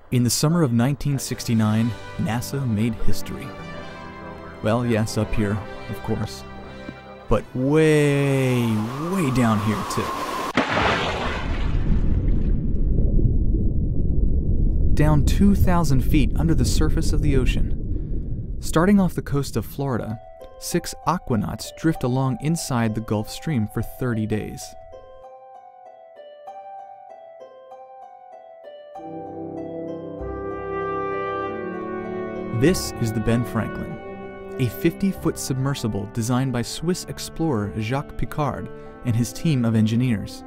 In the summer of 1969, NASA made history. Well, yes, up here, of course. But way down here, too. Down 2,000 feet under the surface of the ocean. Starting off the coast of Florida, 6 aquanauts drift along inside the Gulf Stream for 30 days. This is the Ben Franklin, a 50-foot submersible designed by Swiss explorer Jacques Piccard and his team of engineers.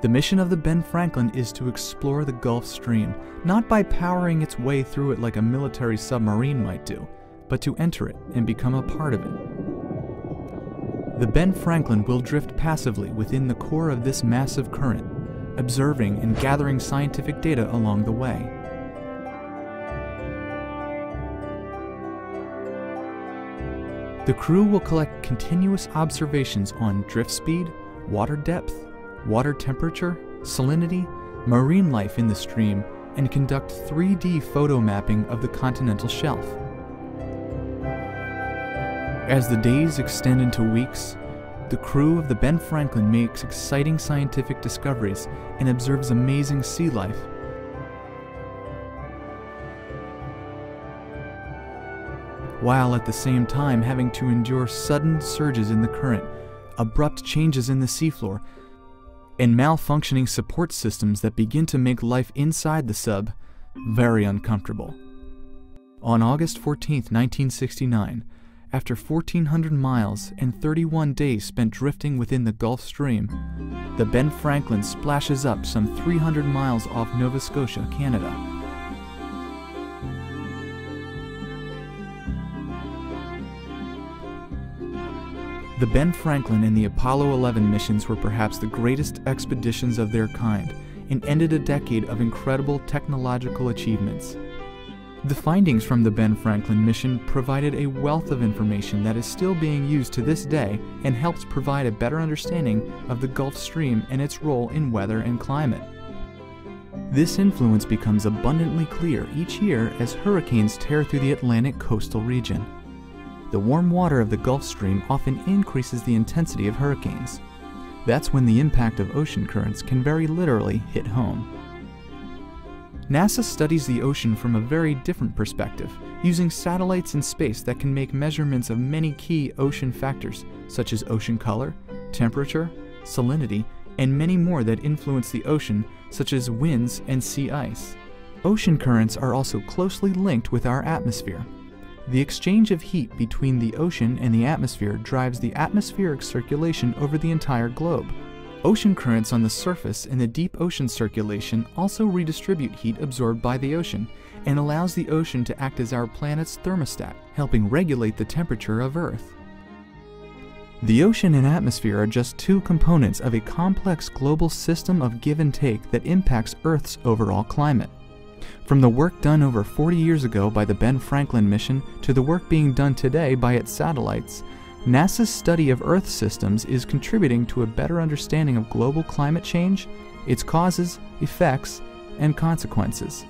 The mission of the Ben Franklin is to explore the Gulf Stream, not by powering its way through it like a military submarine might do, but to enter it and become a part of it. The Ben Franklin will drift passively within the core of this massive current, observing and gathering scientific data along the way. The crew will collect continuous observations on drift speed, water depth, water temperature, salinity, marine life in the stream, and conduct 3D photo mapping of the continental shelf. As the days extend into weeks, the crew of the Ben Franklin makes exciting scientific discoveries and observes amazing sea life. While at the same time having to endure sudden surges in the current, abrupt changes in the seafloor, and malfunctioning support systems that begin to make life inside the sub very uncomfortable. On August 14, 1969, after 1,400 miles and 31 days spent drifting within the Gulf Stream, the Ben Franklin splashes up some 300 miles off Nova Scotia, Canada. The Ben Franklin and the Apollo 11 missions were perhaps the greatest expeditions of their kind and ended a decade of incredible technological achievements. The findings from the Ben Franklin mission provided a wealth of information that is still being used to this day and helps provide a better understanding of the Gulf Stream and its role in weather and climate. This influence becomes abundantly clear each year as hurricanes tear through the Atlantic coastal region. The warm water of the Gulf Stream often increases the intensity of hurricanes. That's when the impact of ocean currents can very literally hit home. NASA studies the ocean from a very different perspective, using satellites in space that can make measurements of many key ocean factors, such as ocean color, temperature, salinity, and many more that influence the ocean, such as winds and sea ice. Ocean currents are also closely linked with our atmosphere. The exchange of heat between the ocean and the atmosphere drives the atmospheric circulation over the entire globe. Ocean currents on the surface and the deep ocean circulation also redistribute heat absorbed by the ocean and allows the ocean to act as our planet's thermostat, helping regulate the temperature of Earth. The ocean and atmosphere are just two components of a complex global system of give and take that impacts Earth's overall climate. From the work done over 40 years ago by the Ben Franklin mission to the work being done today by its satellites, NASA's study of Earth systems is contributing to a better understanding of global climate change, its causes, effects, and consequences.